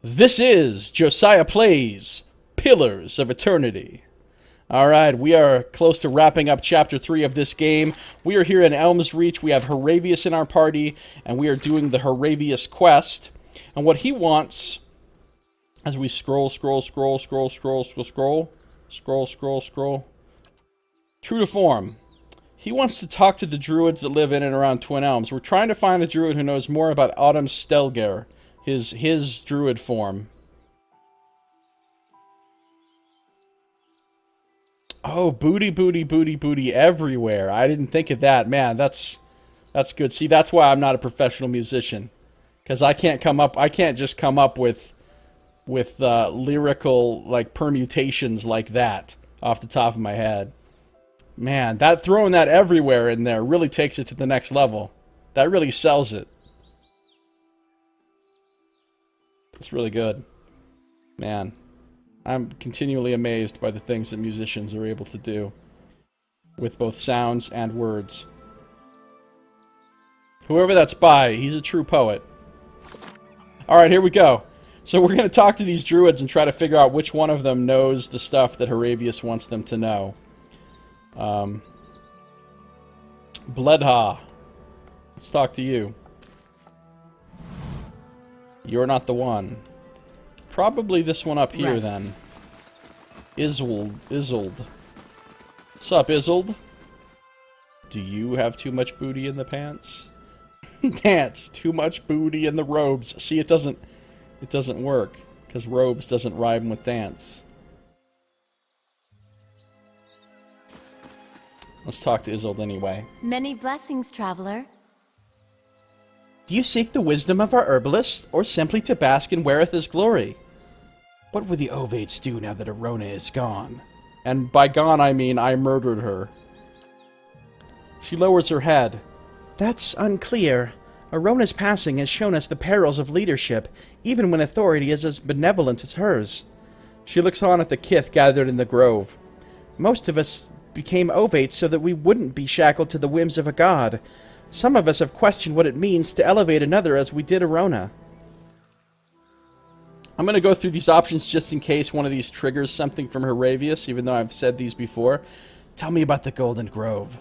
This is Josiah Plays Pillars of Eternity. Alright, we are close to wrapping up Chapter 3 of this game. We are here in Elm's Reach. We have Haravius in our party, and we are doing the Haravius quest. And what he wants, as we scroll, true to form, he wants to talk to the druids that live in and around Twin Elms. We're trying to find a druid who knows more about Autumn Stelgar, his druid form. Oh, booty everywhere. I didn't think of that. Man, that's good. See, that's why I'm not a professional musician. Because I can't just come up with lyrical, like, permutations like that off the top of my head. Man, throwing that everywhere in there really takes it to the next level. That really sells it. It's really good. Man, I'm continually amazed by the things that musicians are able to do with both sounds and words. Whoever that's by, he's a true poet. Alright, here we go. So we're going to talk to these druids and try to figure out which one of them knows the stuff that Haravius wants them to know. Bledha. Let's talk to you. You're not the one. Probably this one up here, then. Isold. Sup, Isold? Do you have too much booty in the pants? Dance. Too much booty in the robes. See, it doesn't work, because robes doesn't rhyme with dance. Let's talk to Isold anyway. Many blessings, traveler. Do you seek the wisdom of our herbalist, or simply to bask in Wereth's glory? What would the Ovates do now that Arona is gone? And by gone, I mean I murdered her. She lowers her head. That's unclear. Arona's passing has shown us the perils of leadership, even when authority is as benevolent as hers. She looks on at the kith gathered in the grove. Most of us became Ovates so that we wouldn't be shackled to the whims of a god. Some of us have questioned what it means to elevate another as we did Arona. I'm going to go through these options just in case one of these triggers something from Haravius, even though I've said these before. Tell me about the Golden Grove.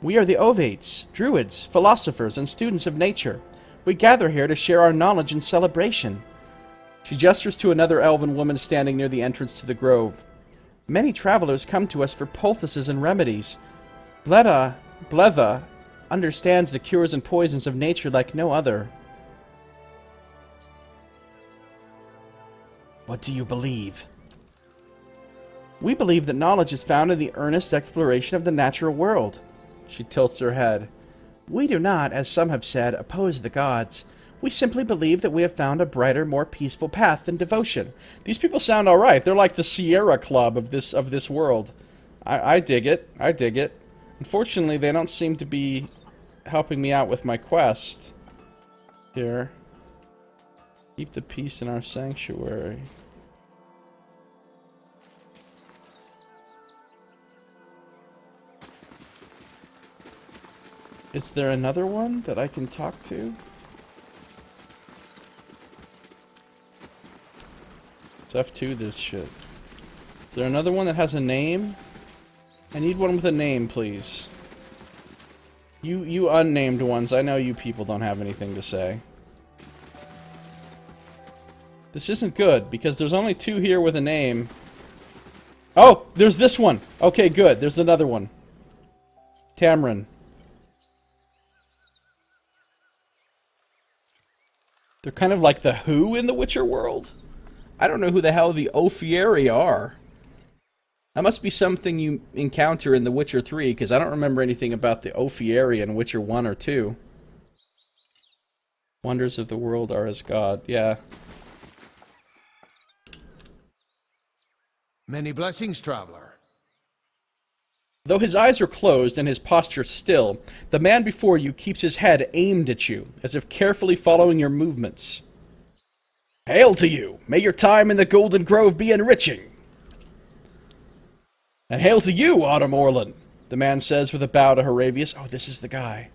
We are the Ovates, druids, philosophers, and students of nature. We gather here to share our knowledge and celebration. She gestures to another elven woman standing near the entrance to the grove. Many travelers come to us for poultices and remedies. Bledha understands the cures and poisons of nature like no other. What do you believe? We believe that knowledge is found in the earnest exploration of the natural world. She tilts her head. We do not, as some have said, oppose the gods. We simply believe that we have found a brighter, more peaceful path than devotion. These people sound alright. They're like the Sierra Club of this world. I dig it. I dig it. Unfortunately, they don't seem to be helping me out with my quest. Here. Keep the peace in our sanctuary. Is there another one that I can talk to? It's F2 this shit. Is there another one that has a name? I need one with a name, please. You unnamed ones, I know you people don't have anything to say. This isn't good, because there's only two here with a name. Oh! There's this one! Okay, good. There's another one. Tamrin. They're kind of like the Who in the Witcher world. I don't know who the hell the Ofieri are. That must be something you encounter in The Witcher 3, because I don't remember anything about the Ofieri in Witcher 1 or 2. Wonders of the world are as God. Yeah. Many blessings, traveler. Though his eyes are closed and his posture still, the man before you keeps his head aimed at you, as if carefully following your movements. Hail to you! May your time in the Golden Grove be enriching! And hail to you, Autumn Orlan! The man says with a bow to Haravius. Oh, this is the guy.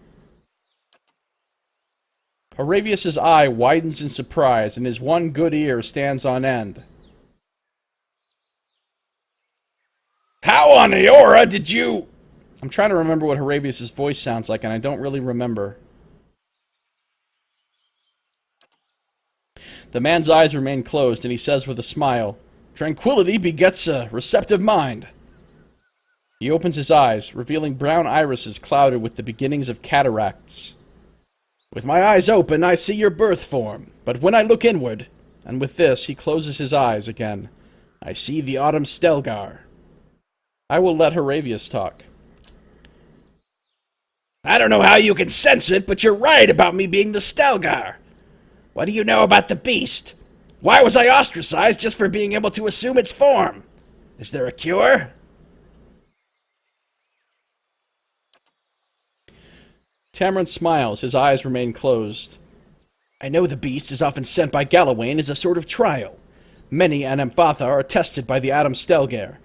Horavius's eye widens in surprise, and his one good ear stands on end. How on Eora did you... I'm trying to remember what Horavius's voice sounds like, and I don't really remember. The man's eyes remain closed, and he says with a smile, Tranquility begets a receptive mind. He opens his eyes, revealing brown irises clouded with the beginnings of cataracts. With my eyes open, I see your birth form, but when I look inward, and with this he closes his eyes again, I see the autumn Stelgar. I will let Horavius talk. I don't know how you can sense it, but you're right about me being the Stelgar. What do you know about the beast? Why was I ostracized just for being able to assume its form? Is there a cure? Tamarin smiles, his eyes remain closed. I know the beast is often sent by Galawain as a sort of trial. Many Anemphatha are tested by the Adam Stelgar.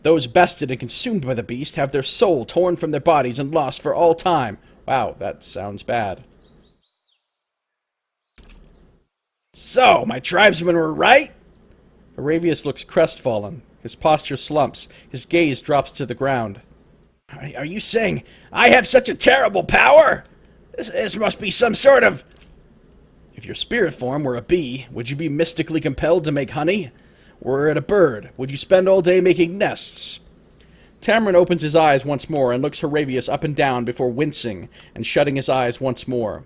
Those bested and consumed by the beast have their soul torn from their bodies and lost for all time. Wow, that sounds bad. So, my tribesmen were right? Horavius looks crestfallen. His posture slumps. His gaze drops to the ground. Are you saying I have such a terrible power? This must be some sort of... If your spirit form were a bee, would you be mystically compelled to make honey? Were it a bird, would you spend all day making nests? Tamarin opens his eyes once more and looks Horavius up and down before wincing and shutting his eyes once more.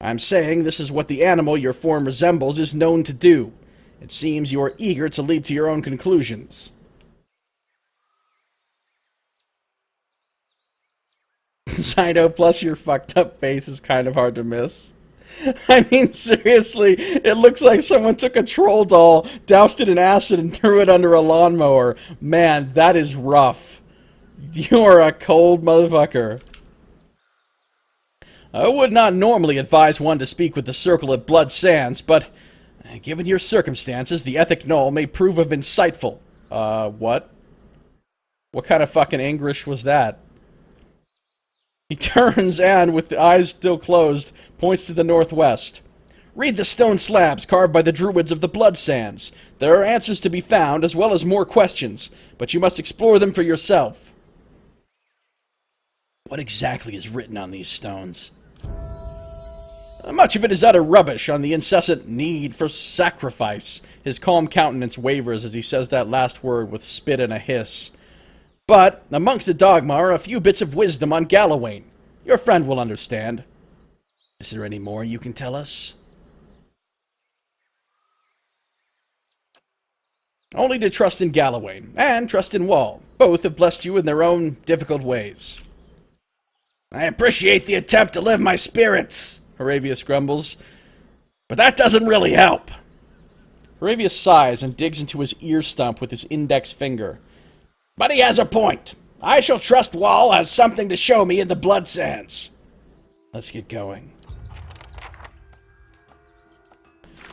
I'm saying this is what the animal your form resembles is known to do. It seems you are eager to leap to your own conclusions. Zyno, plus your fucked up face is kind of hard to miss. I mean, seriously, it looks like someone took a troll doll, doused it in acid, and threw it under a lawnmower. Man, that is rough. You are a cold motherfucker. I would not normally advise one to speak with the Circle at Blood Sands, but given your circumstances, the Ethic Null may prove of insightful. What? What kind of fucking English was that? He turns and, with the eyes still closed, points to the northwest. Read the stone slabs carved by the druids of the Blood Sands. There are answers to be found, as well as more questions, but you must explore them for yourself. What exactly is written on these stones? Much of it is utter rubbish on the incessant need for sacrifice. His calm countenance wavers as he says that last word with spit and a hiss. But amongst the dogma are a few bits of wisdom on Galawain. Your friend will understand. Is there any more you can tell us? Only to trust in Galawain, and trust in Wall. Both have blessed you in their own difficult ways. I appreciate the attempt to live my spirits, Horavius grumbles, but that doesn't really help. Horavius sighs and digs into his ear stump with his index finger. But he has a point. I shall trust Wall has something to show me in the Blood Sands. Let's get going.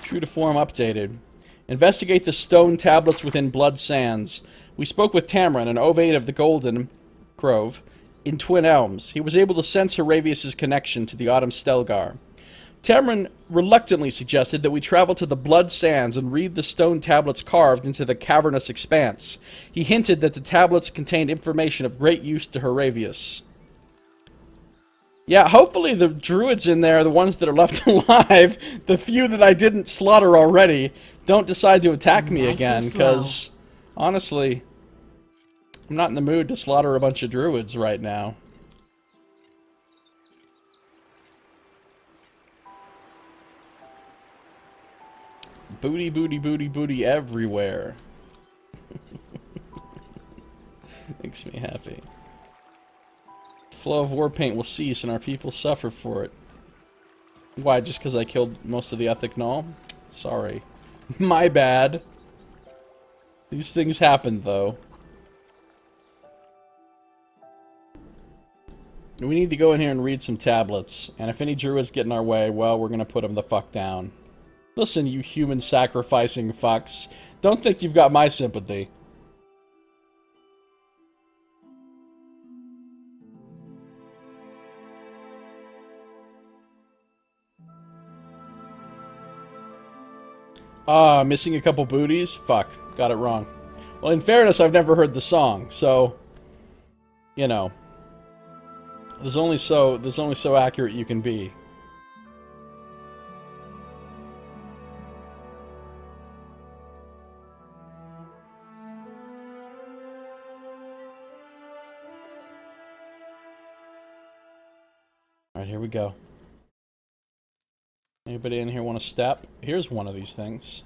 True to form updated. Investigate the stone tablets within Blood Sands. We spoke with Tamarin, an Ovate of the Golden Grove, in Twin Elms. He was able to sense Horavius' connection to the Autumn Stelgar. Tamarin reluctantly suggested that we travel to the Blood Sands and read the stone tablets carved into the cavernous expanse. He hinted that the tablets contained information of great use to Horavius. Yeah, hopefully the druids in there, the ones that are left alive, the few that I didn't slaughter already, don't decide to attack me again, because, honestly, I'm not in the mood to slaughter a bunch of druids right now. Booty, booty, booty, booty everywhere. Makes me happy. Flow of war paint will cease and our people suffer for it. Why, just because I killed most of the Ethic Null? Sorry. My bad. These things happen, though. We need to go in here and read some tablets. And if any druids get in our way, well, we're gonna put them the fuck down. Listen, you human-sacrificing fucks. Don't think you've got my sympathy. Ah, missing a couple booties? Fuck, got it wrong. Well, in fairness, I've never heard the song, so... You know. There's only so accurate you can be. Alright, here we go. Anybody in here want to step? Here's one of these things.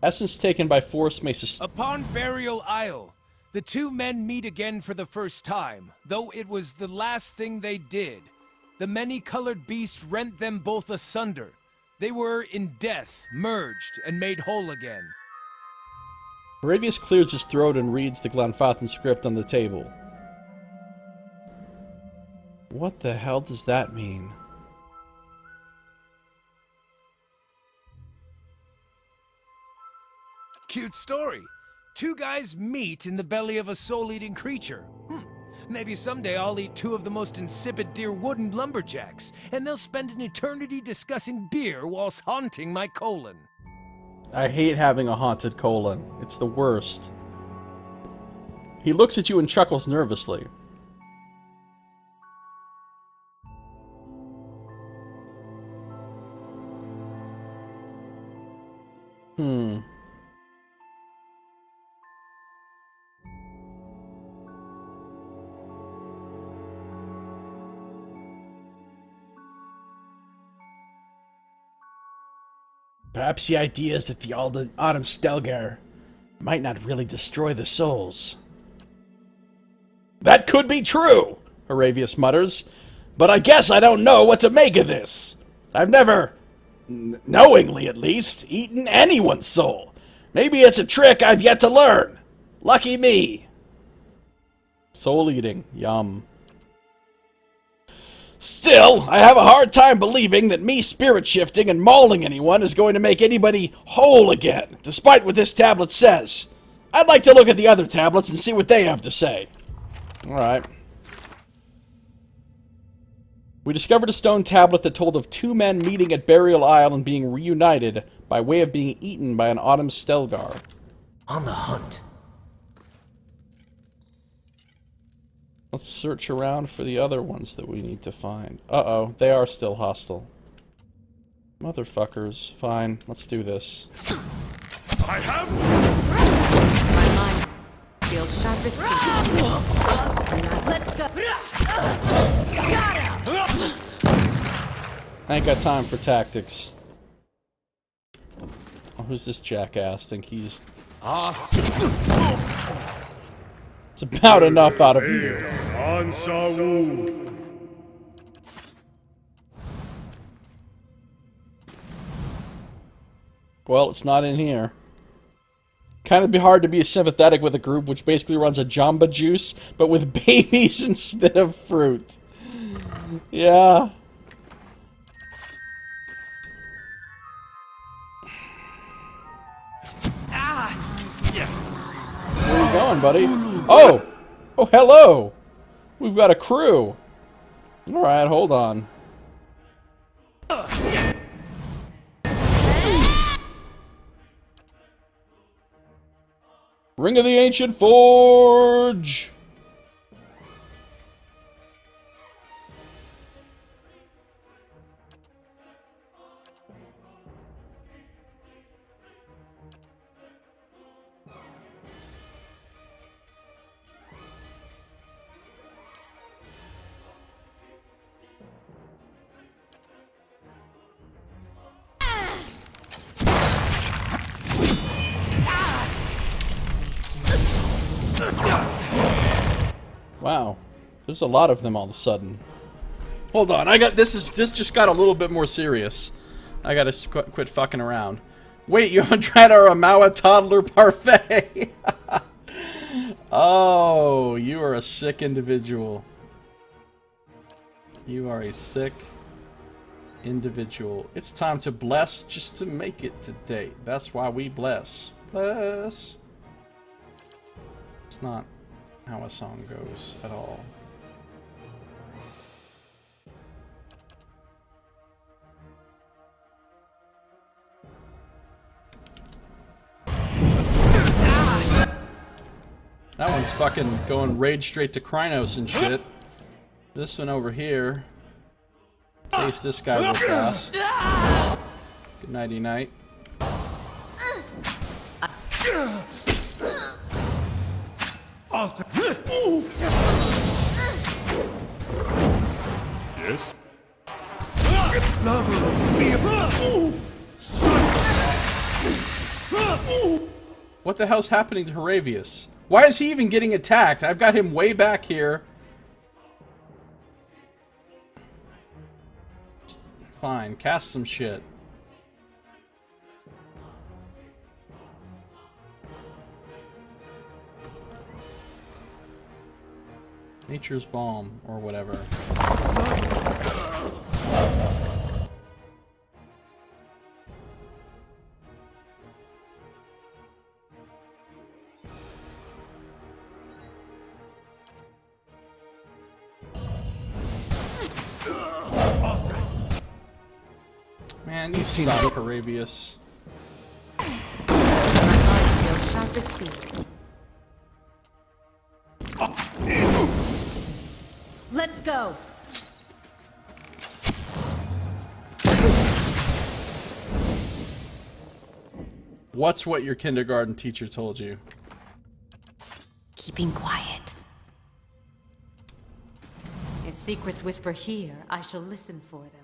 Essence taken by force may Upon Burial Isle, the two men meet again for the first time, though it was the last thing they did. The Manycolored Beast rent them both asunder. They were in death, merged, and made whole again. Moravius clears his throat and reads the Glenfathan script on the table. What the hell does that mean? Cute story. Two guys meet in the belly of a soul-eating creature. Maybe someday I'll eat two of the most insipid dear wooden lumberjacks, and they'll spend an eternity discussing beer whilst haunting my colon. I hate having a haunted colon. It's the worst. He looks at you and chuckles nervously. Perhaps the idea is that the Autumn Stelgar might not really destroy the souls. That could be true, Aravius mutters, but I guess I don't know what to make of this. I've never, knowingly at least, eaten anyone's soul. Maybe it's a trick I've yet to learn. Lucky me. Soul eating, yum. Still, I have a hard time believing that me spirit shifting and mauling anyone is going to make anybody whole again, despite what this tablet says. I'd like to look at the other tablets and see what they have to say. Alright. We discovered a stone tablet that told of two men meeting at Burial Isle and being reunited by way of being eaten by an Autumn Stelgar. On the hunt. Let's search around for the other ones that we need to find. Uh-oh, they are still hostile. Motherfuckers. Fine, let's do this. I have... My mind feels sharp as steel. Let's go. Got him! I ain't got time for tactics. Oh, who's this jackass? Think he's... It's about enough out of you. Well, it's not in here. Kind of be hard to be sympathetic with a group which basically runs a Jamba Juice, but with babies instead of fruit. Yeah. Where are you going, buddy? Oh! Oh, hello! We've got a crew! Alright, hold on. Ring of the Ancient Forge! Wow, there's a lot of them all of a sudden. Hold on, this just got a little bit more serious. I gotta quit fucking around. Wait, you haven't tried our Amawa toddler parfait? Oh, you are a sick individual. You are a sick individual. It's time to bless just to make it today. That's why we bless. Bless. It's not how a song goes at all. one's fucking going rage straight to Krynos and shit. This one over here. Chase this guy real fast. Good nighty night. Yes? What the hell's happening to Horavius? Why is he even getting attacked? I've got him way back here. Fine, cast some shit. Nature's Balm, or whatever. Man, you suck, Horavius. My heart feels sharp as steel. Let's go! What's what your kindergarten teacher told you? Keeping quiet. If secrets whisper here, I shall listen for them.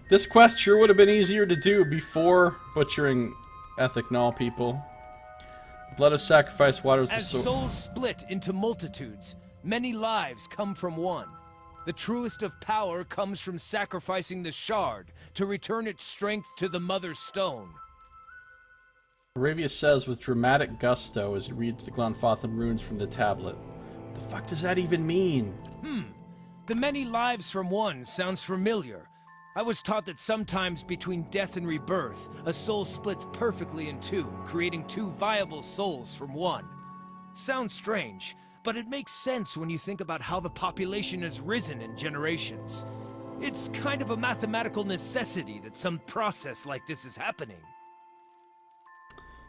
This quest sure would have been easier to do before butchering Ethic Null people. Blood of sacrifice waters the As soul. souls split into multitudes, many lives come from one. The truest of power comes from sacrificing the shard to return its strength to the Mother Stone. Aravius says with dramatic gusto as he reads the Glanfathan runes from the tablet. The fuck does that even mean? The many lives from one sounds familiar. I was taught that sometimes between death and rebirth, a soul splits perfectly in two, creating two viable souls from one. Sounds strange, but it makes sense when you think about how the population has risen in generations. It's kind of a mathematical necessity that some process like this is happening.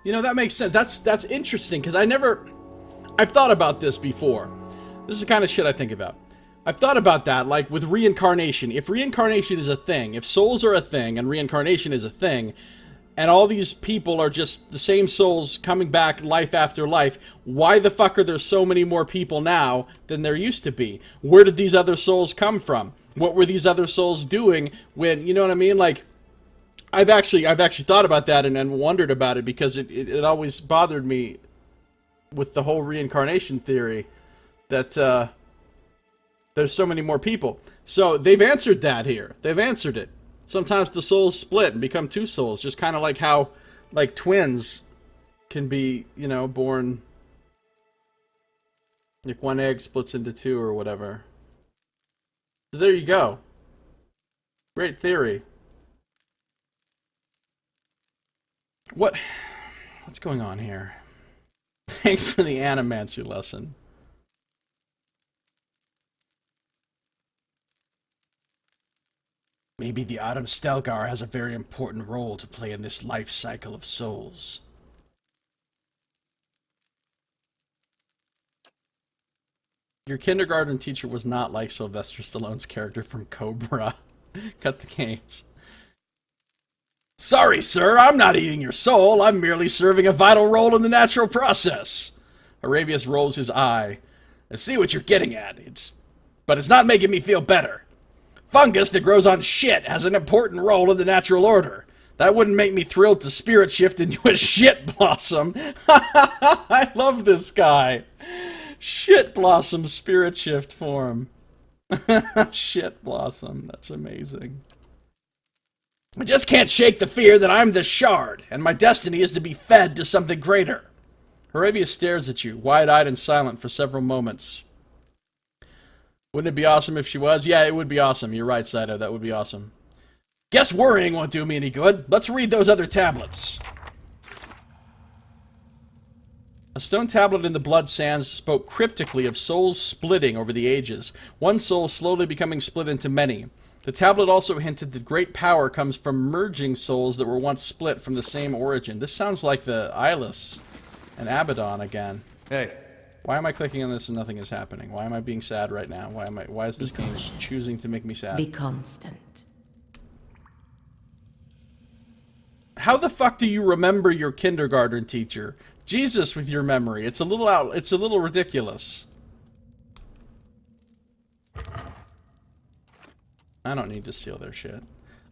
You know, that makes sense. That's interesting, because I've thought about this before. This is the kind of shit I think about. I've thought about that, like, with reincarnation. If reincarnation is a thing, if souls are a thing, and reincarnation is a thing, and all these people are just the same souls coming back life after life, why the fuck are there so many more people now than there used to be? Where did these other souls come from? What were these other souls doing when, you know what I mean? Like, I've actually thought about that and wondered about it, because it always bothered me with the whole reincarnation theory that, there's so many more people. So they've answered that here. They've answered it. Sometimes the souls split and become two souls, just kind of like how, like, twins can be, you know, born, like one egg splits into two or whatever. So there you go. Great theory. What's going on here? Thanks for the animancy lesson. Maybe the Autumn Stelgar has a very important role to play in this life cycle of souls. Your kindergarten teacher was not like Sylvester Stallone's character from Cobra. Cut the games. Sorry, sir, I'm not eating your soul. I'm merely serving a vital role in the natural process. Aravius rolls his eye. I see what you're getting at. But it's not making me feel better. Fungus that grows on shit has an important role in the natural order. That wouldn't make me thrilled to spirit shift into a shit blossom. I love this guy. Shit blossom spirit shift form. Shit blossom. That's amazing. I just can't shake the fear that I'm the shard, and my destiny is to be fed to something greater. Horavius stares at you, wide-eyed and silent for several moments. Wouldn't it be awesome if she was? Yeah, it would be awesome. You're right, Saito. That would be awesome. Guess worrying won't do me any good. Let's read those other tablets. A stone tablet in the blood sands spoke cryptically of souls splitting over the ages, one soul slowly becoming split into many. The tablet also hinted that great power comes from merging souls that were once split from the same origin. This sounds like the Eyeless and Abaddon again. Hey. Why am I clicking on this and nothing is happening? Why am I being sad right now? Why is this game choosing to make me sad? Be constant. How the fuck do you remember your kindergarten teacher? Jesus with your memory. It's a little ridiculous. I don't need to steal their shit.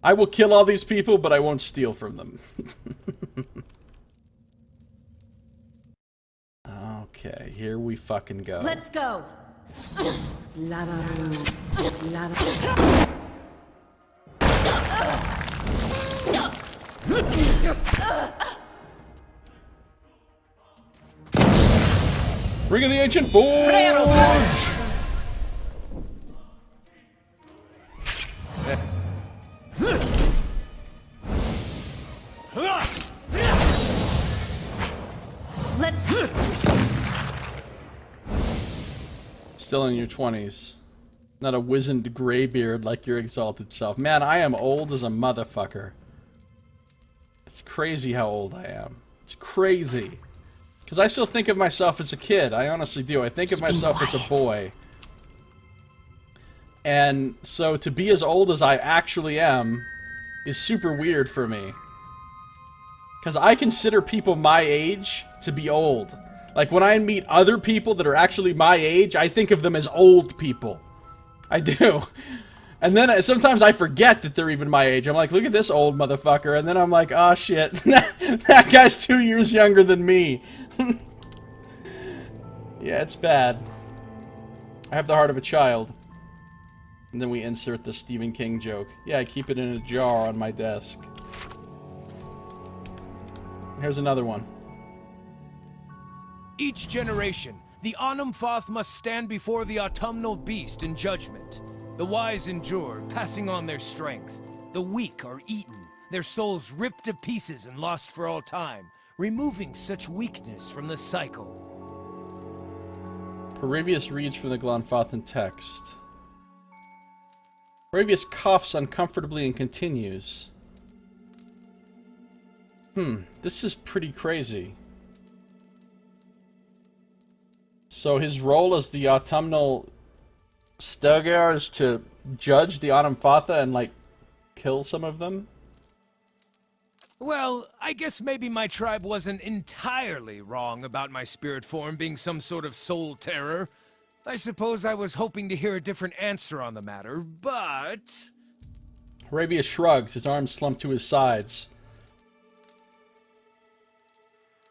I will kill all these people, but I won't steal from them. Okay, here we fucking go. Let's go. Lava. Lava. Ring of the Ancient Forge! Still in your 20s. Not a wizened graybeard like your exalted self. Man, I am old as a motherfucker. It's crazy how old I am. It's crazy. Because I still think of myself as a kid. I honestly do. I think of myself as a boy. And so to be as old as I actually am is super weird for me. Because I consider people my age to be old. Like, when I meet other people that are actually my age, I think of them as old people. I do. And then sometimes I forget that they're even my age. I'm like, look at this old motherfucker. And then I'm like, oh shit, that guy's 2 years younger than me. Yeah, it's bad. I have the heart of a child. And then we insert the Stephen King joke. Yeah, I keep it in a jar on my desk. Here's another one. Each generation, the Onumfoth must stand before the autumnal beast in judgment. The wise endure, passing on their strength. The weak are eaten, their souls ripped to pieces and lost for all time, removing such weakness from the cycle. Paravius reads from the Glanfathan text. Paravius coughs uncomfortably and continues. This is pretty crazy. So his role as the autumnal Stelgar is to judge the Onumfatha and, like, kill some of them? Well, I guess maybe my tribe wasn't entirely wrong about my spirit form being some sort of soul terror. I suppose I was hoping to hear a different answer on the matter, but... Paravius shrugs, his arms slumped to his sides.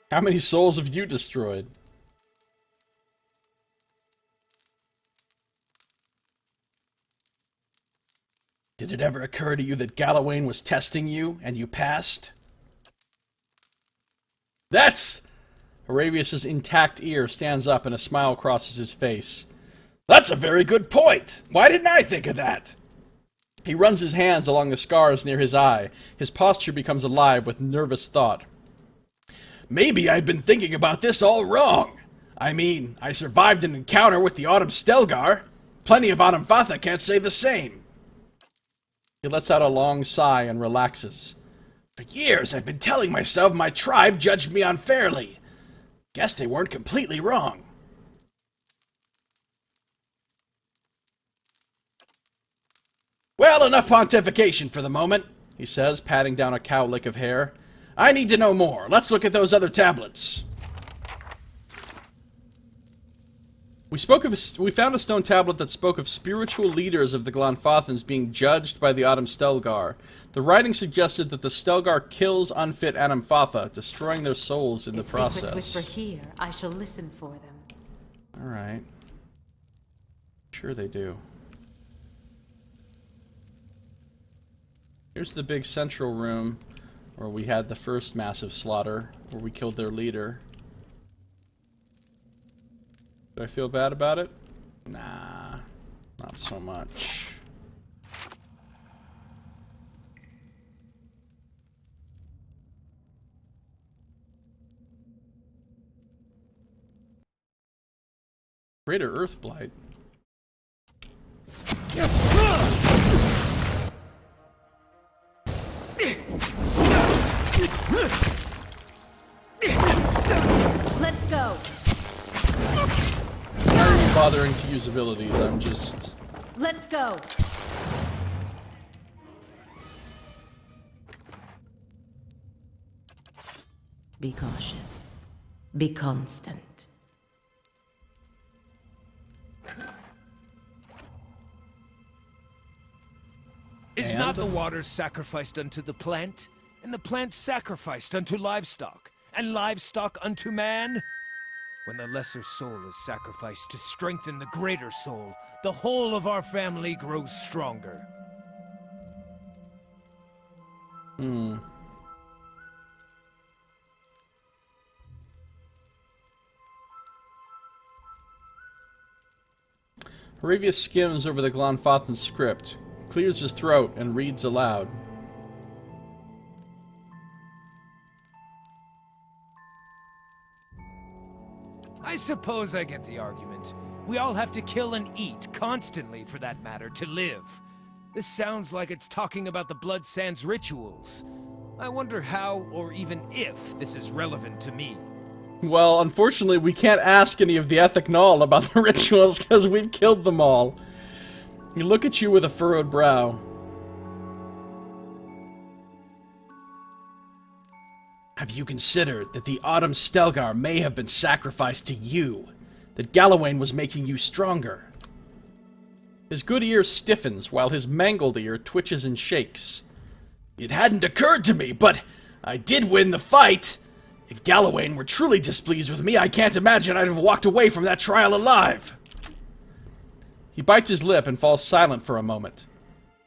How many souls have you destroyed? Did it ever occur to you that Galawain was testing you, and you passed? That's... Paravius' intact ear stands up and a smile crosses his face. That's a very good point! Why didn't I think of that? He runs his hands along the scars near his eye. His posture becomes alive with nervous thought. Maybe I've been thinking about this all wrong. I mean, I survived an encounter with the Autumn Stelgar. Plenty of Onumfatha can't say the same. He lets out a long sigh and relaxes. For years I've been telling myself my tribe judged me unfairly. Guess they weren't completely wrong. Well, enough pontification for the moment, he says, patting down a cowlick of hair. I need to know more. Let's look at those other tablets. We found a stone tablet that spoke of spiritual leaders of the Glanfathans being judged by the Autumn Stelgar. The writing suggested that the Stelgar kills unfit Onumfatha, destroying their souls in the process. If secrets whisper here, I shall listen for them. Alright. Sure they do. Here's the big central room where we had the first massive slaughter, where we killed their leader. Do I feel bad about it? Nah, not so much. Greater Earthblight. bothering to use abilities. I'm just... Let's go. Be cautious. Be constant. Is And? not the water sacrificed unto the plant, and the plant sacrificed unto livestock, and livestock unto man? When the lesser soul is sacrificed to strengthen the greater soul, the whole of our family grows stronger. Aravius skims over the Glonfothan script, clears his throat, and reads aloud. I suppose I get the argument. We all have to kill and eat, constantly for that matter, to live. This sounds like it's talking about the Blood Sands rituals. I wonder how, or even if, this is relevant to me. Well, unfortunately, we can't ask any of the Ethic Null about the rituals because we've killed them all. You look at you with a furrowed brow. Have you considered that the Autumn Stelgar may have been sacrificed to you? That Galawain was making you stronger? His good ear stiffens while his mangled ear twitches and shakes. It hadn't occurred to me, but I did win the fight. If Galawain were truly displeased with me, I can't imagine I'd have walked away from that trial alive. He bites his lip and falls silent for a moment.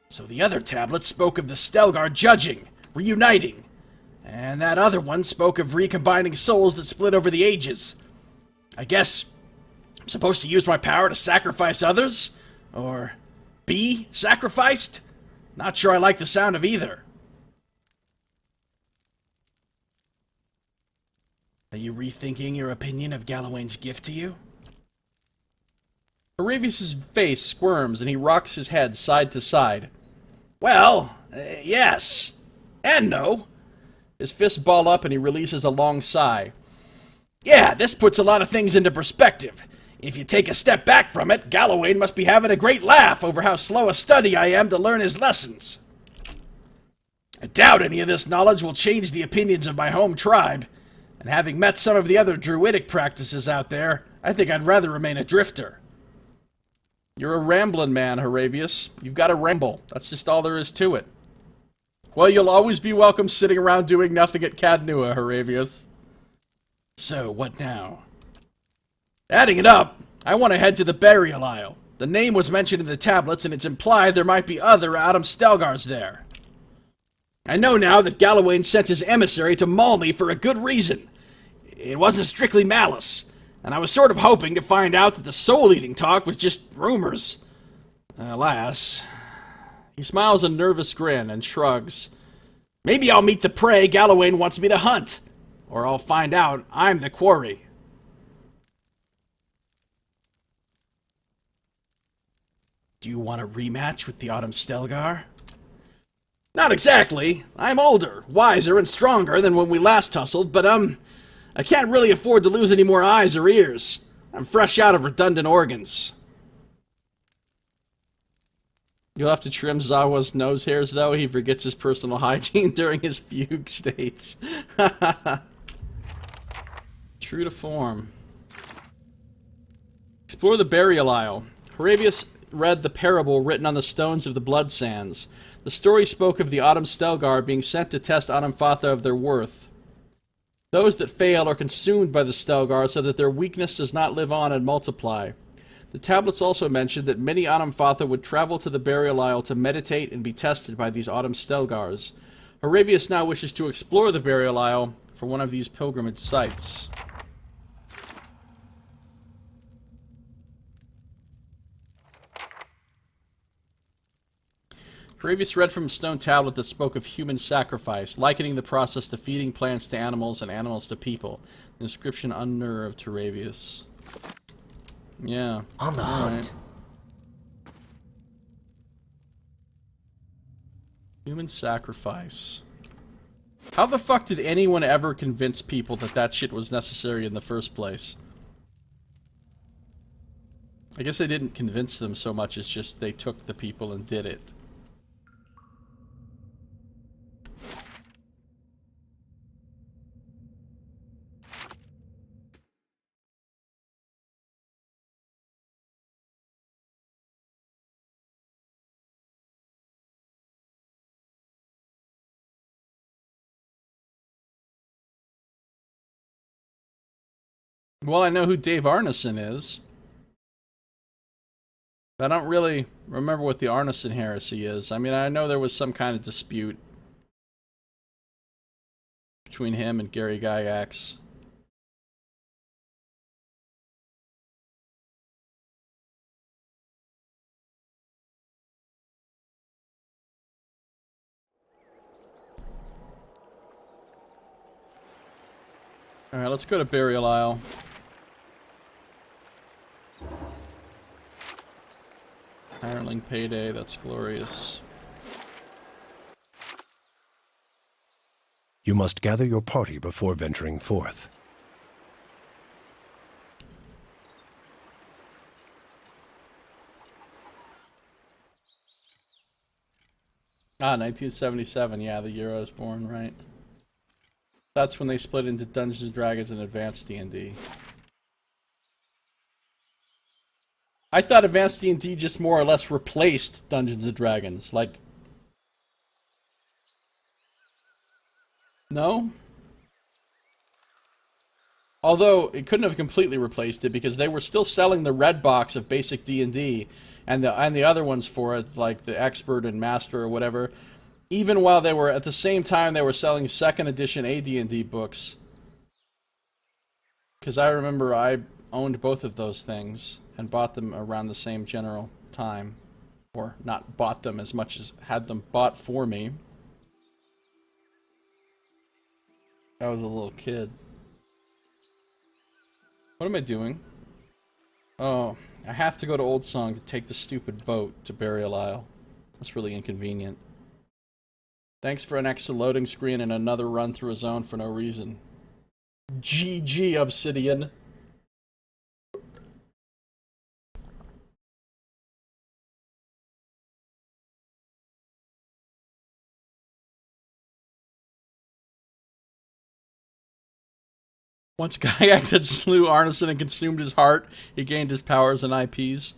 So the other tablet spoke of the Stelgar judging, reuniting, and that other one spoke of recombining souls that split over the ages. I guess I'm supposed to use my power to sacrifice others? Or be sacrificed? Not sure I like the sound of either. Are you rethinking your opinion of Galawain's gift to you? Aravius' face squirms and he rocks his head side to side. Well, yes. And no. His fists ball up and he releases a long sigh. Yeah, this puts a lot of things into perspective. If you take a step back from it, Galawain must be having a great laugh over how slow a study I am to learn his lessons. I doubt any of this knowledge will change the opinions of my home tribe. And having met some of the other druidic practices out there, I think I'd rather remain a drifter. You're a ramblin' man, Aravius. You've got to ramble. That's just all there is to it. Well, you'll always be welcome sitting around doing nothing at Cadnua, Aravius. So, what now? Adding it up, I want to head to the Burial Isle. The name was mentioned in the tablets, and it's implied there might be other Autumn Stelgars there. I know now that Galawain sent his emissary to maul me for a good reason. It wasn't strictly malice, and I was sort of hoping to find out that the soul-eating talk was just rumors. Alas. He smiles a nervous grin and shrugs. Maybe I'll meet the prey Galawain wants me to hunt, or I'll find out I'm the quarry. Do you want a rematch with the Autumn Stelgar? Not exactly. I'm older, wiser, and stronger than when we last tussled, but, I can't really afford to lose any more eyes or ears. I'm fresh out of redundant organs. You'll have to trim Zawa's nose hairs, though. He forgets his personal hygiene during his fugue states. True to form. Explore the Burial Isle. Aravius read the parable written on the stones of the Blood Sands. The story spoke of the Autumn Stelgar being sent to test Autumn Fatha of their worth. Those that fail are consumed by the Stelgar so that their weakness does not live on and multiply. The tablets also mentioned that many Autumn Fatha would travel to the Burial Isle to meditate and be tested by these Autumn Stelgars. Aravius now wishes to explore the Burial Isle for one of these pilgrimage sites. Aravius read from a stone tablet that spoke of human sacrifice, likening the process to feeding plants to animals and animals to people. The inscription unnerved Aravius. Yeah. On the hunt. Human sacrifice. How the fuck did anyone ever convince people that that shit was necessary in the first place? I guess they didn't convince them so much as just they took the people and did it. Well, I know who Dave Arneson is. I don't really remember what the Arneson heresy is. I mean, I know there was some kind of dispute between him and Gary Gygax. Alright, let's go to Burial Isle. Hireling payday, that's glorious. You must gather your party before venturing forth. Ah, 1977, yeah, the year I was born, right. That's when they split into Dungeons & Dragons and Advanced D&D. I thought Advanced D&D just more or less replaced Dungeons & Dragons, like... No? Although, it couldn't have completely replaced it, because they were still selling the red box of basic D&D, and the other ones for it, like the Expert and Master or whatever, even while they were, at the same time, they were selling 2nd edition AD&D books. Because I remember I owned both of those things, and bought them around the same general time. Or, not bought them as much as had them bought for me. I was a little kid. What am I doing? Oh, I have to go to Old Song to take the stupid boat to Burial Isle. That's really inconvenient. Thanks for an extra loading screen and another run through a zone for no reason. GG, Obsidian. Once Gygax had slew Arneson and consumed his heart, he gained his powers and IPs.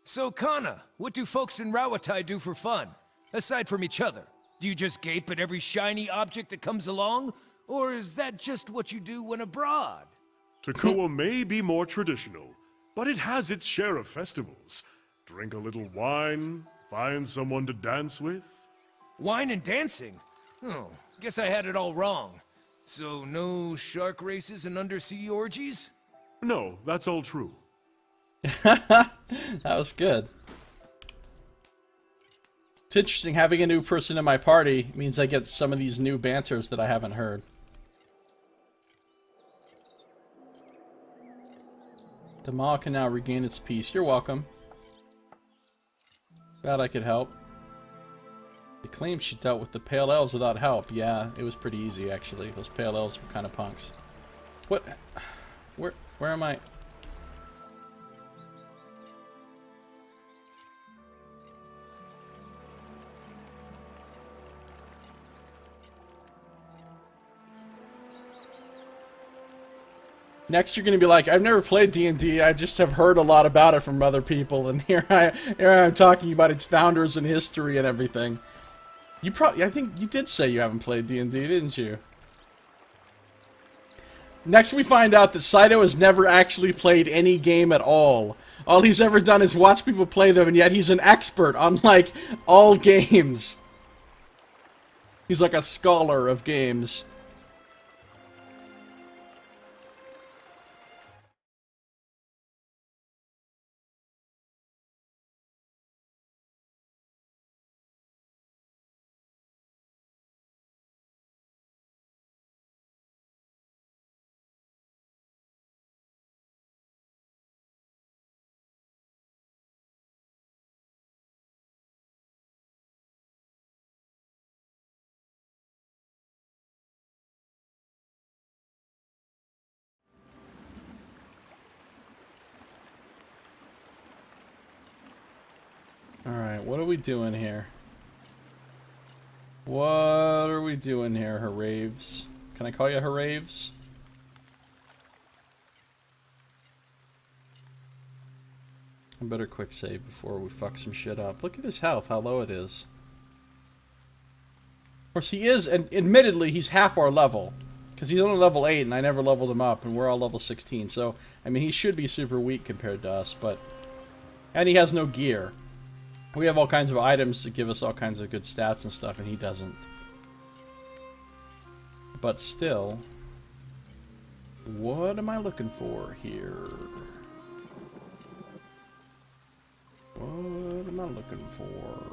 So, Kana, what do folks in Rawat do for fun? Aside from each other, do you just gape at every shiny object that comes along? Or is that just what you do when abroad? Takoa may be more traditional, but it has its share of festivals. Drink a little wine, find someone to dance with. Wine and dancing? Oh, guess I had it all wrong. So, no shark races and undersea orgies? No, that's all true. That was good. It's interesting, having a new person in my party means I get some of these new banters that I haven't heard. The maw can now regain its peace. You're welcome. Glad I could help. They claim she dealt with the Pale Elves without help. Yeah, it was pretty easy, actually. Those Pale Elves were kind of punks. What? Where am I? Next, you're gonna be like, I've never played D&D. I just have heard a lot about it from other people, and here I am talking about its founders and history and everything. You I think you did say you haven't played D&D, didn't you? Next, we find out that Saito has never actually played any game at all. All he's ever done is watch people play them, and yet he's an expert on, like, all games. He's like a scholar of games. Alright, what are we doing here? What are we doing here, Haraves? Can I call you Haraves? I better quick save before we fuck some shit up. Look at his health, how low it is. Of course he is, and admittedly he's half our level. Because he's only level 8 and I never leveled him up and we're all level 16. So, I mean, he should be super weak compared to us, but... And he has no gear. We have all kinds of items that give us all kinds of good stats and stuff, and he doesn't. But still... What am I looking for here? What am I looking for?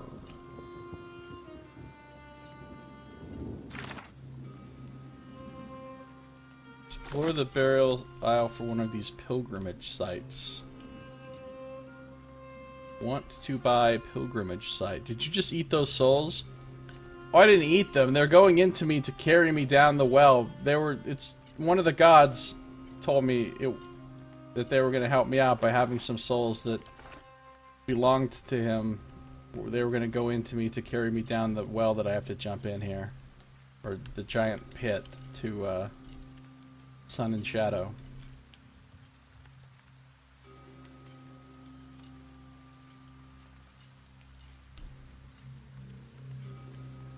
Explore the burial aisle for one of these pilgrimage sites. Want to buy pilgrimage site. Did you just eat those souls? Oh, I didn't eat them. They're going into me to carry me down the well. It's one of the gods told me that they were going to help me out by having some souls that belonged to him. They were going to go into me to carry me down the well that I have to jump in here. Or the giant pit to, Sun and Shadow.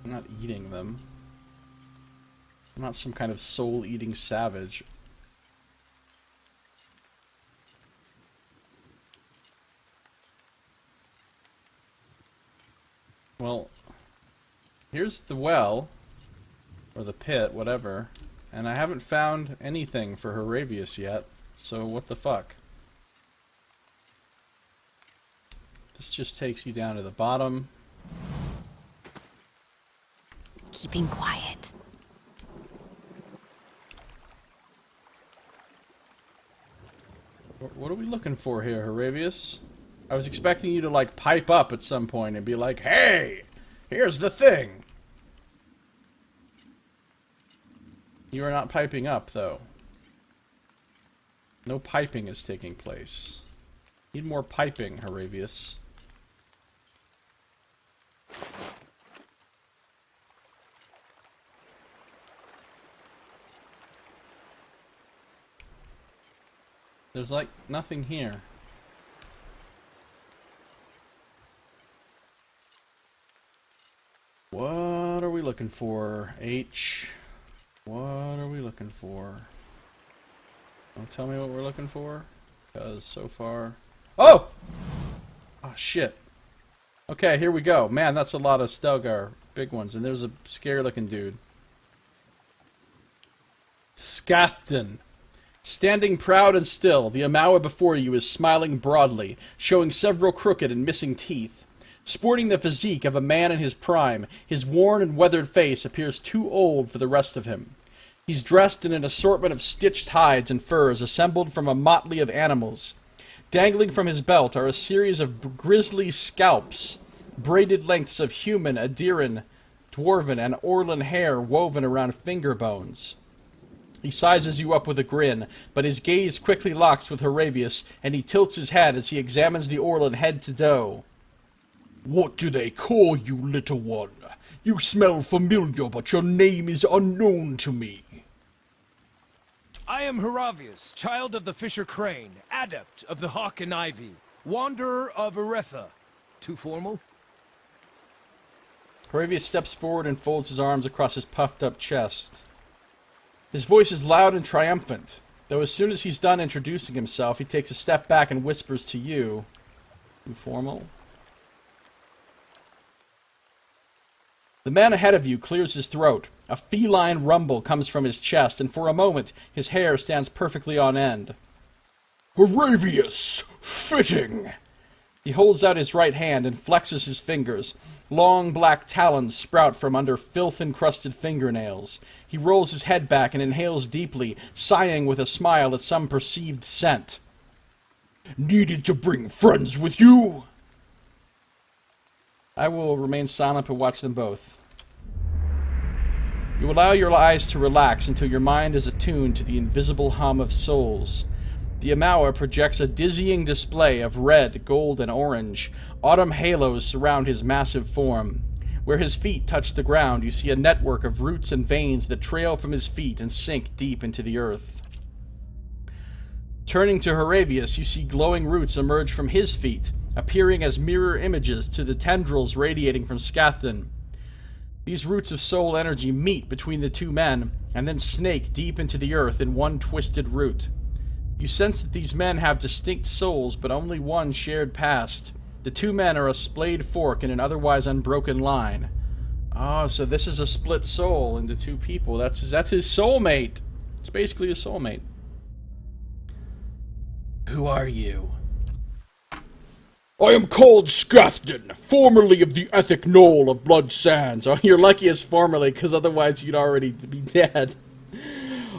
I'm not eating them. I'm not some kind of soul-eating savage. Well, here's the well, or the pit, whatever, and I haven't found anything for Haravius yet, so what the fuck? This just takes you down to the bottom. Keeping quiet. What are we looking for here, Haravius? I was expecting you to, like, pipe up at some point and be like, hey, here's the thing. You are not piping up, though. No piping is taking place. Need more piping, Haravius. There's, like, nothing here. What are we looking for, H? What are we looking for? Don't tell me what we're looking for, because so far... Oh! Oh, shit. Okay, here we go. Man, that's a lot of Stelgar. Big ones. And there's a scary-looking dude. Skafften. Standing proud and still, the Amawa before you is smiling broadly, showing several crooked and missing teeth. Sporting the physique of a man in his prime, his worn and weathered face appears too old for the rest of him. He's dressed in an assortment of stitched hides and furs assembled from a motley of animals. Dangling from his belt are a series of grisly scalps, braided lengths of human, Adiran, dwarven, and Orlan hair woven around finger bones. He sizes you up with a grin, but his gaze quickly locks with Haravius, and he tilts his head as he examines the Orlan head to toe. What do they call you, little one? You smell familiar, but your name is unknown to me. I am Haravius, child of the Fisher Crane, adept of the Hawk and Ivy, wanderer of Eretha. Too formal? Haravius steps forward and folds his arms across his puffed-up chest. His voice is loud and triumphant, though as soon as he's done introducing himself, he takes a step back and whispers to you. Too formal? The man ahead of you clears his throat. A feline rumble comes from his chest, and for a moment, his hair stands perfectly on end. Haravius! Fitting! He holds out his right hand and flexes his fingers. Long black talons sprout from under filth-encrusted fingernails. He rolls his head back and inhales deeply, sighing with a smile at some perceived scent. Needed to bring friends with you? I will remain silent and watch them both. You allow your eyes to relax until your mind is attuned to the invisible hum of souls. The Amawa projects a dizzying display of red, gold, and orange. Autumn halos surround his massive form. Where his feet touch the ground, you see a network of roots and veins that trail from his feet and sink deep into the earth. Turning to Haravius, you see glowing roots emerge from his feet, appearing as mirror images to the tendrils radiating from Skafften. These roots of soul energy meet between the two men, and then snake deep into the earth in one twisted root. You sense that these men have distinct souls, but only one shared past. The two men are a splayed fork in an otherwise unbroken line. Oh, so this is a split soul into two people. That's his soulmate. It's basically a soulmate. Who are you? I am called Skafften, formerly of the Ethic Knoll of Blood Sands. Oh, you're lucky it's formerly, because otherwise you'd already be dead.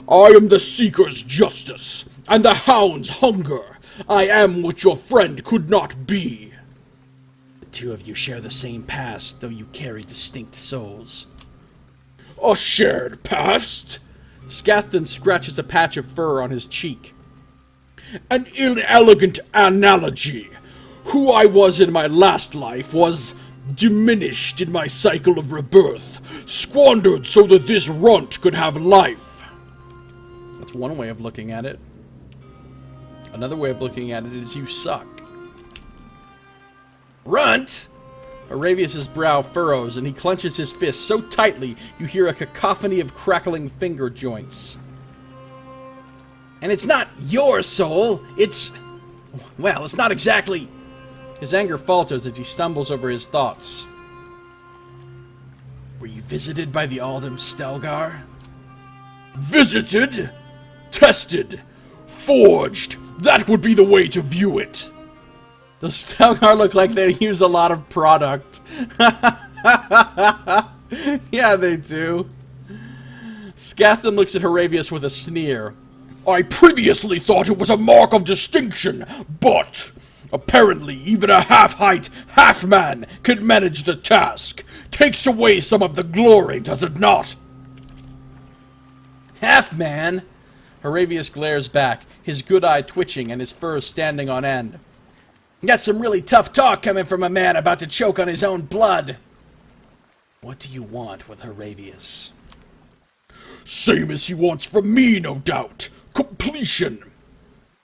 I am the Seeker's justice, and the Hound's hunger. I am what your friend could not be. The two of you share the same past, though you carry distinct souls. A shared past? Skafften scratches a patch of fur on his cheek. An inelegant analogy. Who I was in my last life was diminished in my cycle of rebirth, squandered so that this runt could have life. That's one way of looking at it. Another way of looking at it is you suck. Runt! Aravius' brow furrows, and he clenches his fist so tightly you hear a cacophony of crackling finger joints. And it's not your soul, it's... well, it's not exactly... His anger falters as he stumbles over his thoughts. Were you visited by the Aldum Stelgar? Visited? Tested? Forged? That would be the way to view it. The Stelgar look like they use a lot of product. Yeah, they do. Skafften looks at Haravius with a sneer. I previously thought it was a mark of distinction, but... apparently, even a half-height, half-man can manage the task. Takes away some of the glory, does it not? Half-man? Haravius glares back, his good eye twitching and his fur standing on end. Got some really tough talk coming from a man about to choke on his own blood. What do you want with Haravius? Same as he wants from me, no doubt. Completion.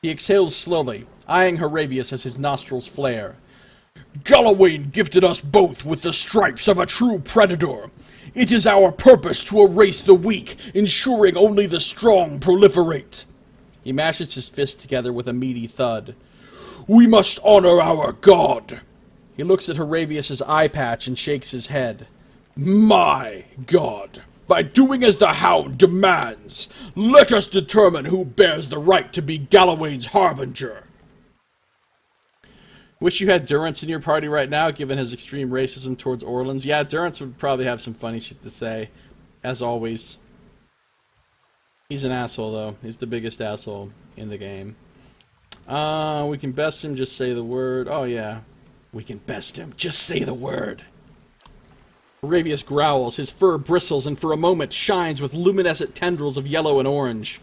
He exhales slowly, eyeing Haravius as his nostrils flare. Galawain gifted us both with the stripes of a true predator. It is our purpose to erase the weak, ensuring only the strong proliferate. He mashes his fists together with a meaty thud. We must honor our god. He looks at Haravius' eye patch and shakes his head. My god. By doing as the Hound demands, let us determine who bears the right to be Galawain's harbinger. Wish you had Durance in your party right now, given his extreme racism towards Orlans. Yeah, Durance would probably have some funny shit to say, as always. He's an asshole, though. He's the biggest asshole in the game. We can best him, just say the word. Oh, yeah. We can best him, just say the word. Haravius growls, his fur bristles, and for a moment shines with luminescent tendrils of yellow and orange.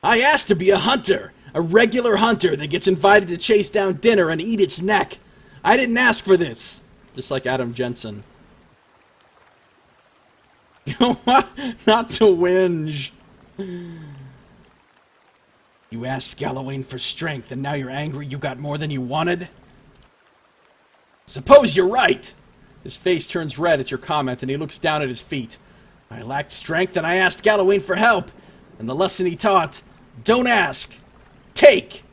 I asked to be a hunter! A regular hunter that gets invited to chase down dinner and eat its neck! I didn't ask for this! Just like Adam Jensen. Not to whinge. You asked Galawain for strength, and now you're angry you got more than you wanted? Suppose you're right! His face turns red at your comment, and he looks down at his feet. I lacked strength, and I asked Galawain for help. And the lesson he taught, don't ask, take!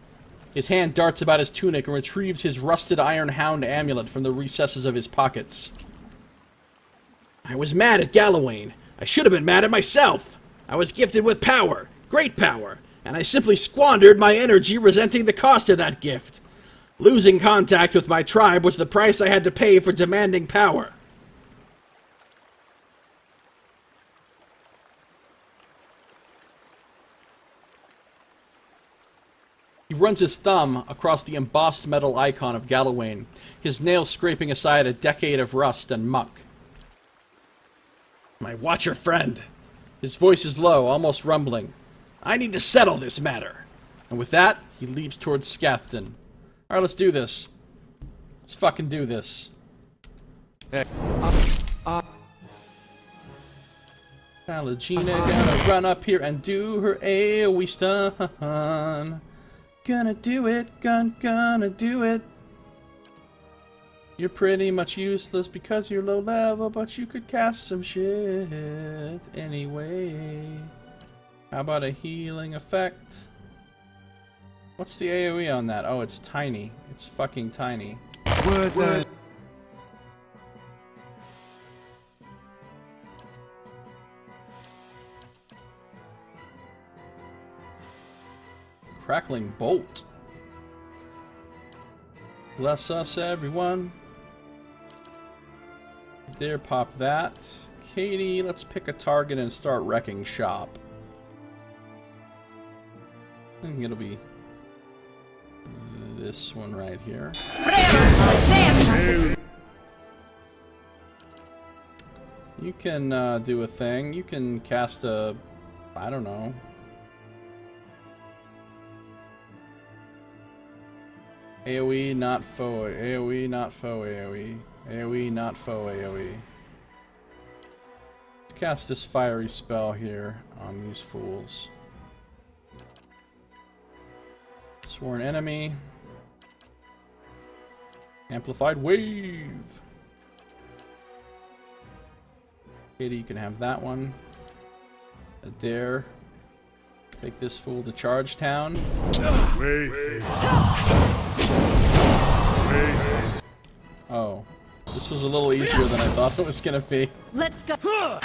His hand darts about his tunic and retrieves his rusted iron hound amulet from the recesses of his pockets. I was mad at Galawain. I should have been mad at myself. I was gifted with power, great power, and I simply squandered my energy resenting the cost of that gift. Losing contact with my tribe was the price I had to pay for demanding power. He runs his thumb across the embossed metal icon of Galawain, his nails scraping aside a decade of rust and muck. My watcher friend. His voice is low, almost rumbling. I need to settle this matter. And with that, He leaps towards Skafften. Alright, let's do this. Let's fucking do this. Palagina gonna run up here and do her AoE stun. Gonna do it, gonna do it. You're pretty much useless because you're low level, but you could cast some shit anyway. How about a healing effect? What's the AoE on that? Oh, it's tiny. It's fucking tiny. Crackling bolt. Bless us, everyone. There, pop that. Katie, let's pick a target and start wrecking shop. I think it'll be this one right here. You can do a thing. You can cast a... I don't know. AoE, not foe. AoE, not foe AoE. AoE, not foe AoE. Let's cast this fiery spell here on these fools. Sworn enemy. Amplified wave. Katie, you can have that one. A dare. Take this fool to Charge Town. Oh. This was a little easier than I thought it was gonna be. Let's go.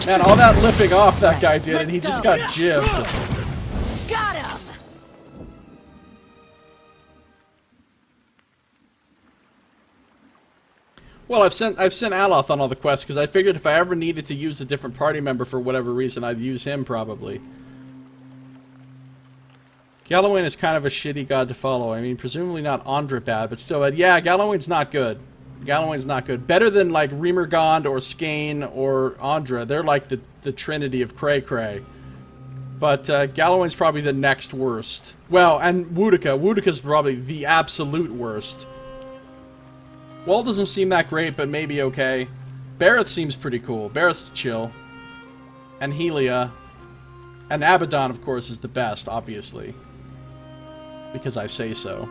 Man, all that lipping off that guy did, and he just got jibbed. Got him. Well, I've sent Aloth on all the quests because I figured if I ever needed to use a different party member for whatever reason, I'd use him probably. Galawain is kind of a shitty god to follow. I mean, presumably not Andra bad, but still, yeah, Galawain's not good. Galawain's not good. Better than, like, Remergond or Skane or Andra. They're like the trinity of Cray Cray. But Galawain's probably the next worst. Well, and Wootica. Wootica's probably the absolute worst. Wall doesn't seem that great, but maybe okay. Barrett seems pretty cool. Barrett's chill. And Helia. And Abaddon, of course, is the best, obviously. Because I say so.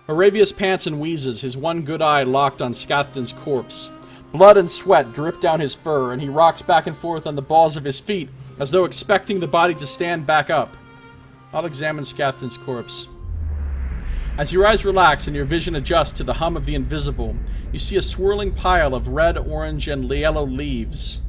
Aravius pants and wheezes, his one good eye locked on Skafften's corpse. Blood and sweat drip down his fur, and he rocks back and forth on the balls of his feet, as though expecting the body to stand back up. I'll examine Skafften's corpse. As your eyes relax and your vision adjusts to the hum of the invisible, you see a swirling pile of red, orange, and yellow leaves.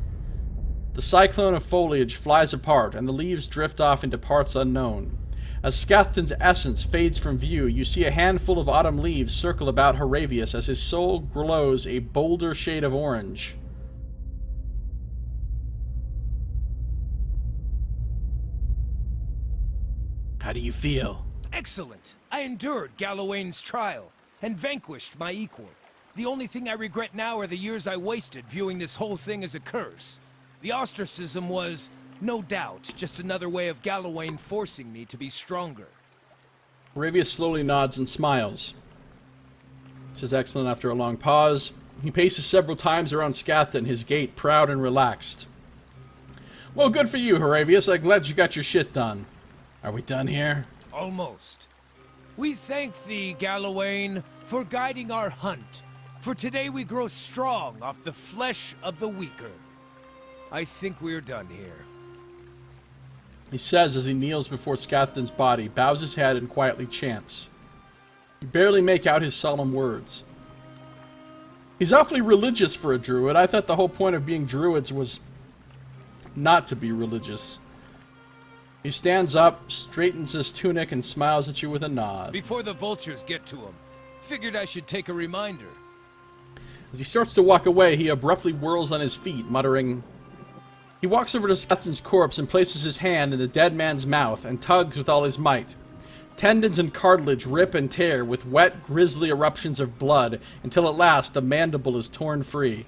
The cyclone of foliage flies apart, and the leaves drift off into parts unknown. As Skafften's essence fades from view, you see a handful of autumn leaves circle about Haravius as his soul glows a bolder shade of orange. How do you feel? Excellent. I endured Galawain's trial and vanquished my equal. The only thing I regret now are the years I wasted viewing this whole thing as a curse. The ostracism was, no doubt, just another way of Galawain forcing me to be stronger. Haravius slowly nods and smiles. Says excellent after a long pause. He paces several times around Skafften, his gait proud and relaxed. Well, good for you, Haravius. I'm glad you got your shit done. Are we done here? Almost. We thank thee, Galawain, for guiding our hunt. For today we grow strong off the flesh of the weaker. I think we're done here. He says as he kneels before Skafften's body, bows his head, and quietly chants. You barely make out his solemn words. He's awfully religious for a druid. I thought the whole point of being druids was not to be religious. He stands up, straightens his tunic, and smiles at you with a nod. Before the vultures get to him, figured I should take a reminder. As he starts to walk away, he abruptly whirls on his feet, muttering. He walks over to Skafften's corpse and places his hand in the dead man's mouth and tugs with all his might. Tendons and cartilage rip and tear with wet, grisly eruptions of blood until at last the mandible is torn free.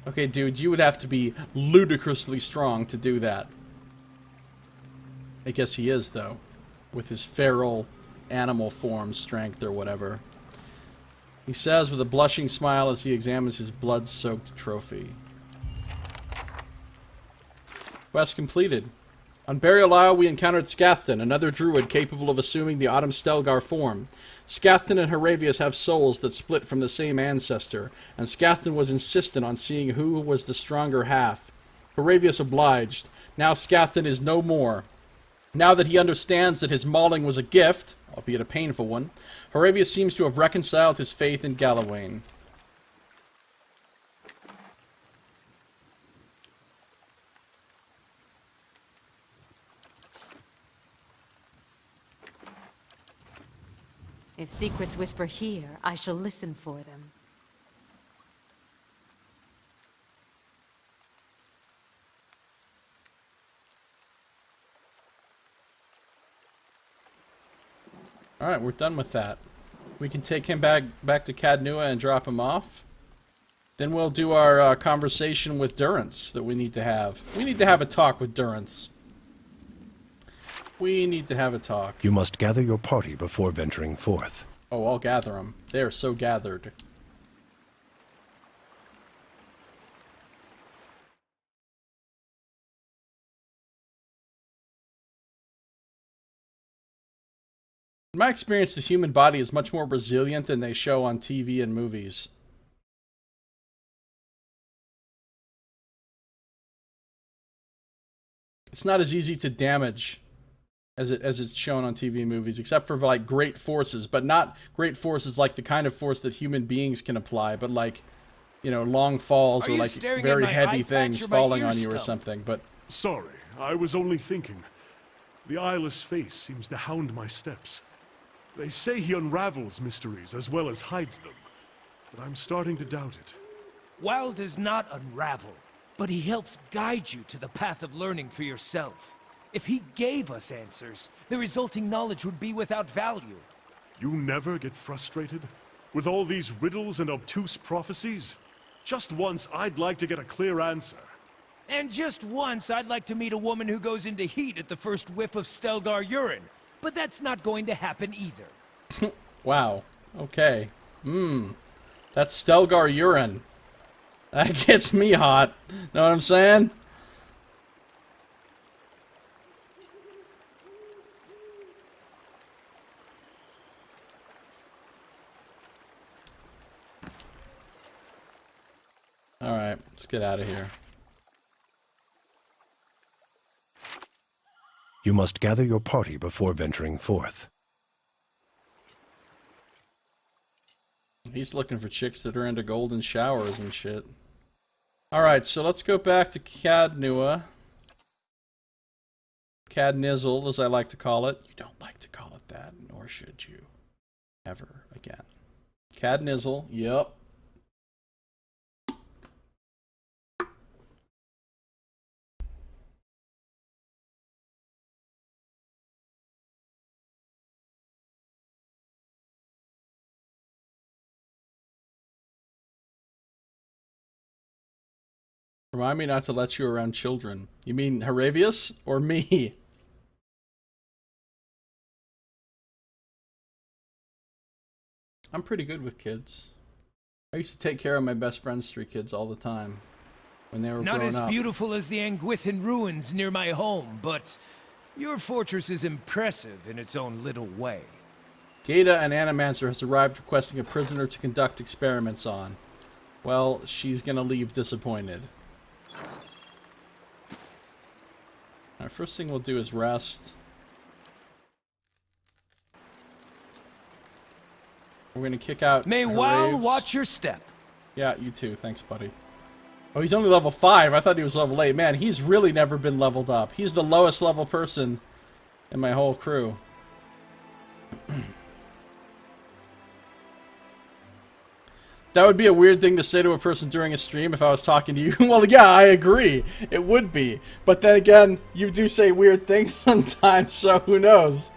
Okay, dude, you would have to be ludicrously strong to do that. I guess he is, though. with his feral animal form strength or whatever. He says with a blushing smile as he examines his blood-soaked trophy. Quest completed. On Burial Isle, we encountered Skafften, another druid capable of assuming the Autumn Stelgar form. Skafften and Haravius have souls that split from the same ancestor, and Skafften was insistent on seeing who was the stronger half. Haravius obliged. Now Skafften is no more. Now that he understands that his mauling was a gift, albeit a painful one, Haravius seems to have reconciled his faith in Galawain. If secrets whisper here, I shall listen for them. Alright, we're done with that. We can take him back to Cadnua and drop him off. Then we'll do our conversation with Durance that we need to have. We need to have a talk with Durance. We need to have a talk. You must gather your party before venturing forth. Oh, I'll gather them. They are so gathered. In my experience, the human body is much more resilient than they show on TV and movies. It's not as easy to damage as it's shown on TV and movies, except for like great forces, but not great forces like the kind of force that human beings can apply, but like, you know, long falls or like very heavy things falling on you or something. But Sorry, I was only thinking. The eyeless face seems to hound my steps. They say he unravels mysteries as well as hides them, but I'm starting to doubt it. Wild does not unravel, but he helps guide you to the path of learning for yourself. If he gave us answers, the resulting knowledge would be without value. You never get frustrated? With all these riddles and obtuse prophecies? Just once, I'd like to get a clear answer. And just once, I'd like to meet a woman who goes into heat at the first whiff of Stelgar urine. But that's not going to happen either. wow. Okay. That's Stelgar urine. That gets me hot. Know what I'm saying? Alright, let's get out of here. You must gather your party before venturing forth. He's looking for chicks that are into golden showers and shit. Alright, so let's go back to Cadnua. Cadnizzle, as I like to call it. You don't like to call it that, nor should you. Ever again. Cadnizzle, yep. Remind me not to let you around children. You mean Haravius or me? I'm pretty good with kids. I used to take care of my best friend's 3 kids all the time when they were Not growing as up. beautiful as the Anguithin ruins near my home, but your fortress is impressive in its own little way. Gata, an Animancer, has arrived requesting a prisoner to conduct experiments on. Well, she's gonna leave disappointed. Alright, first thing we'll do is rest. We're gonna kick out May Haraves. Weil watch your step. Yeah, you too. Thanks, buddy. Oh, he's only level 5. I thought he was level 8. Man, he's really never been leveled up. He's the lowest level person in my whole crew. That would be a weird thing to say to a person during a stream if I was talking to you. Well, yeah, I agree. It would be. But then again, you do say weird things sometimes, so who knows?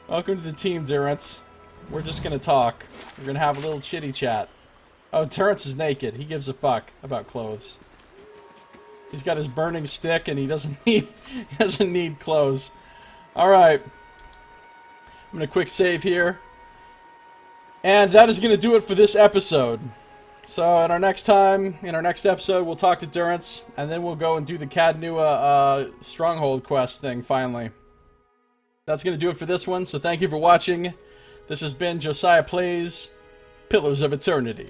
Welcome to the team, Durance. We're just gonna talk. We're gonna have a little chitty chat. Oh, Durance is naked. He gives a fuck about clothes. He's got his burning stick and he doesn't need clothes. Alright. I'm going to quick save here. And that is going to do it for this episode. So in our next episode, we'll talk to Durance, and then we'll go and do the Cadnua Stronghold quest thing, finally. That's going to do it for this one, so thank you for watching. This has been Josiah Plays Pillars of Eternity.